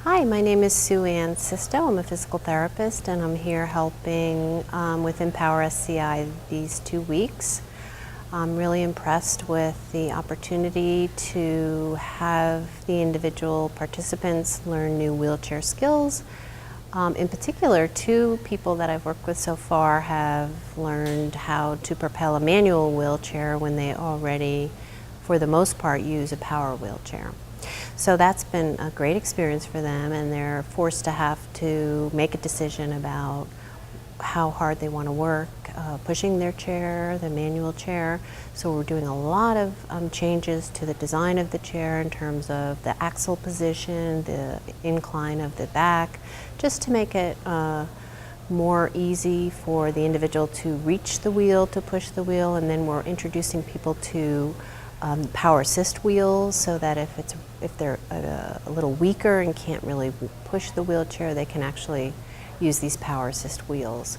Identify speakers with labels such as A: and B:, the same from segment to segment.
A: Hi, my name is Sue Ann Sisto. I'm a physical therapist and I'm here helping with Empower SCI these 2 weeks. I'm really impressed with the opportunity to have the individual participants learn new wheelchair skills. In particular, 2 people that I've worked with so far have learned how to propel a manual wheelchair when they already, for the most part, use a power wheelchair. So that's been a great experience for them, and they're forced to have to make a decision about how hard they want to work pushing their chair, the manual chair. So we're doing a lot of changes to the design of the chair in terms of the axle position, the incline of the back, just to make it more easy for the individual to reach the wheel, to push the wheel. And then we're introducing people to power assist wheels, so that if they're a little weaker and can't really push the wheelchair, they can actually use these power assist wheels.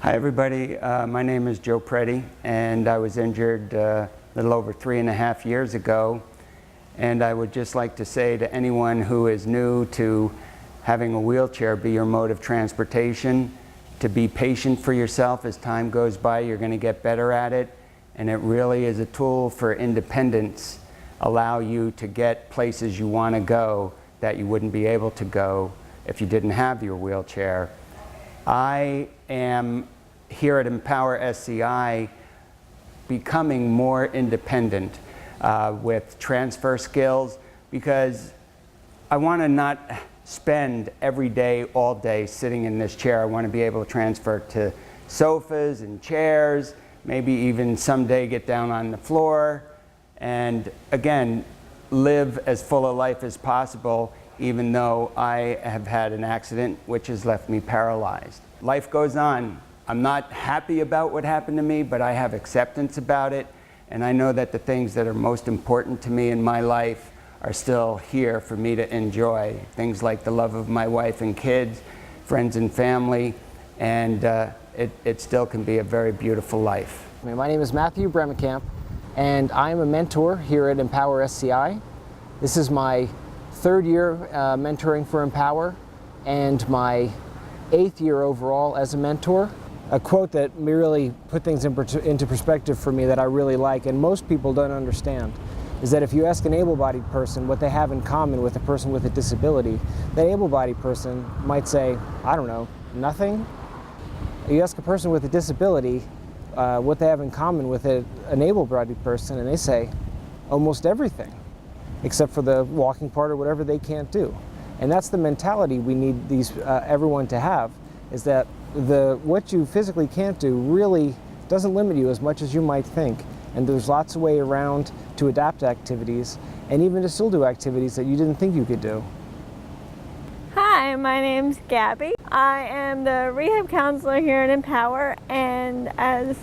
B: Hi everybody, my name is Joe Preddy, and I was injured a little over 3.5 years ago. And I would just like to say to anyone who is new to having a wheelchair be your mode of transportation, to be patient for yourself. As time goes by, you're going to get better at it. And it really is a tool for independence, allow you to get places you want to go that you wouldn't be able to go if you didn't have your wheelchair. I am here at Empower SCI becoming more independent with transfer skills, because I want to not spend every day, all day sitting in this chair. I want to be able to transfer to sofas and chairs, maybe even someday get down on the floor, and again, live as full a life as possible, even though I have had an accident which has left me paralyzed. Life goes on. I'm not happy about what happened to me, but I have acceptance about it, and I know that the things that are most important to me in my life are still here for me to enjoy. Things like the love of my wife and kids, friends and family, and it still can be a very beautiful life.
C: My name is Matthew Bremenkamp, and I'm a mentor here at Empower SCI. This is my 3rd year mentoring for Empower, and my 8th year overall as a mentor. A quote that really put things into perspective for me that I really like, and most people don't understand, is that if you ask an able-bodied person what they have in common with a person with a disability, that able-bodied person might say, I don't know, nothing. You ask a person with a disability what they have in common with an able-bodied person, and they say almost everything, except for the walking part or whatever they can't do. And that's the mentality we need everyone to have, is that what you physically can't do really doesn't limit you as much as you might think. And there's lots of way around to adapt activities, and even to still do activities that you didn't think you could do.
D: Hi, my name's Gabby. I am the rehab counselor here at Empower, and as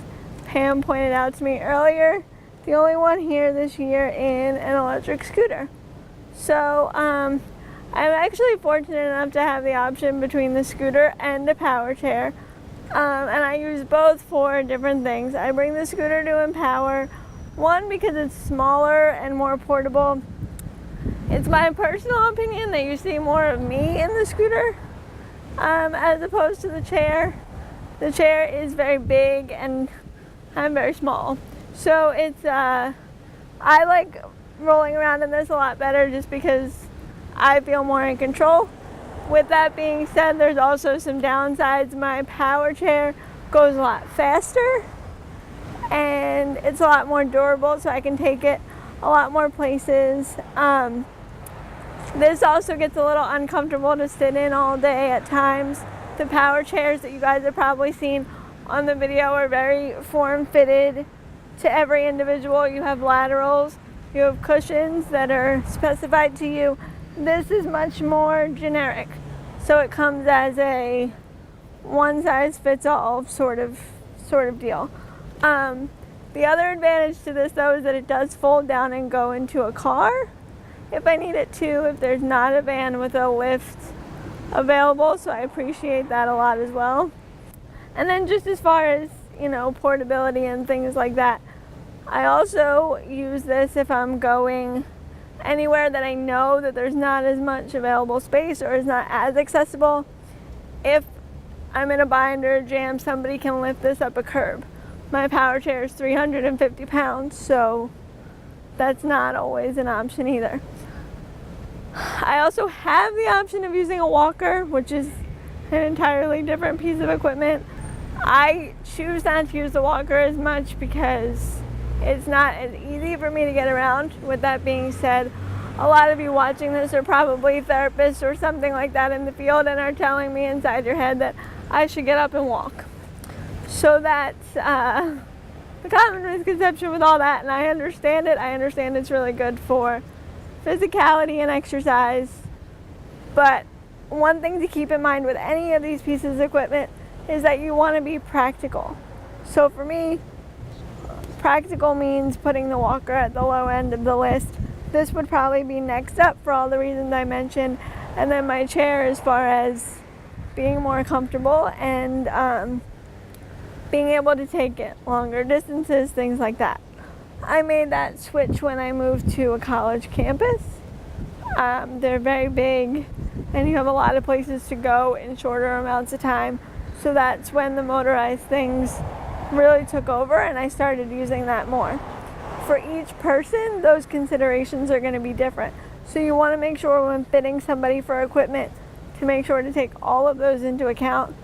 D: Pam pointed out to me earlier, the only one here this year in an electric scooter. So I'm actually fortunate enough to have the option between the scooter and the power chair, and I use both for different things. I bring the scooter to Empower, one, because it's smaller and more portable. It's my personal opinion that you see more of me in the scooter as opposed to the chair. The chair is very big and I'm very small. So it's, I like rolling around in this a lot better just because I feel more in control. With that being said, there's also some downsides. My power chair goes a lot faster and it's a lot more durable, so I can take it a lot more places. This also gets a little uncomfortable to sit in all day at times. The power chairs that you guys have probably seen on the video are very form-fitted to every individual. You have laterals, you have cushions that are specified to you. This is much more generic, so it comes as a one-size-fits-all sort of deal. The other advantage to this, though, is that it does fold down and go into a car if I need it to, if there's not a van with a lift available, so I appreciate that a lot as well. And then just as far as, portability and things like that, I also use this if I'm going anywhere that I know that there's not as much available space or is not as accessible, if I'm in a bind or a jam, somebody can lift this up a curb. My power chair is 350 pounds, so that's not always an option either. I also have the option of using a walker, which is an entirely different piece of equipment. I choose not to use the walker as much because it's not as easy for me to get around. With that being said, a lot of you watching this are probably therapists or something like that in the field and are telling me inside your head that I should get up and walk. So that's the common misconception with all that, and I understand it. I understand it's really good for physicality and exercise, but one thing to keep in mind with any of these pieces of equipment is that you want to be practical. So for me, practical means putting the walker at the low end of the list. This would probably be next up for all the reasons I mentioned, and then my chair as far as being more comfortable and being able to take it longer distances, things like that. I made that switch when I moved to a college campus. They're very big and you have a lot of places to go in shorter amounts of time. So that's when the motorized things really took over and I started using that more. For each person, those considerations are going to be different. So you want to make sure when fitting somebody for equipment to make sure to take all of those into account.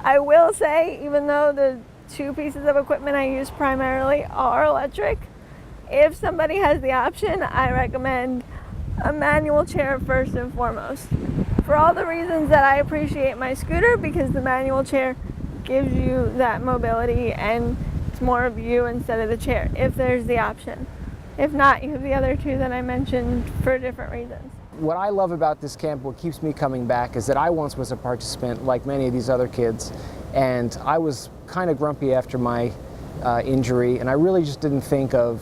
D: I will say, even though the two pieces of equipment I use primarily are electric, if somebody has the option, I recommend a manual chair first and foremost. For all the reasons that I appreciate my scooter, because the manual chair gives you that mobility and it's more of you instead of the chair, if there's the option. If not, you have the other two that I mentioned for different reasons.
C: What I love about this camp, what keeps me coming back, is that I once was a participant like many of these other kids, and I was kind of grumpy after my injury, and I really just didn't think of,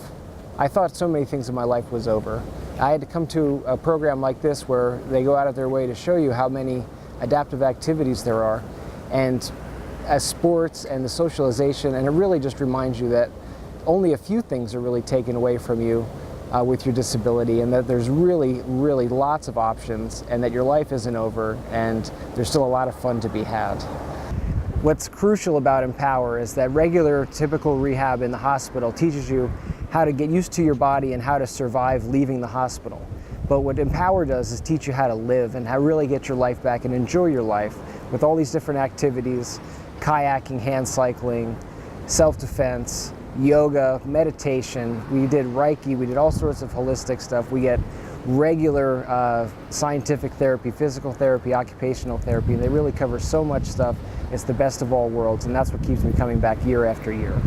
C: I thought so many things in my life was over. I had to come to a program like this where they go out of their way to show you how many adaptive activities there are, and as sports and the socialization, and it really just reminds you that only a few things are really taken away from you with your disability, and that there's really, really lots of options, and that your life isn't over, and there's still a lot of fun to be had. What's crucial about Empower is that regular, typical rehab in the hospital teaches you how to get used to your body and how to survive leaving the hospital. But what Empower does is teach you how to live and how to really get your life back and enjoy your life with all these different activities: kayaking, hand cycling, self-defense, yoga, meditation. We did Reiki, we did all sorts of holistic stuff. We get regular scientific therapy, physical therapy, occupational therapy, and they really cover so much stuff. It's the best of all worlds, and that's what keeps me coming back year after year.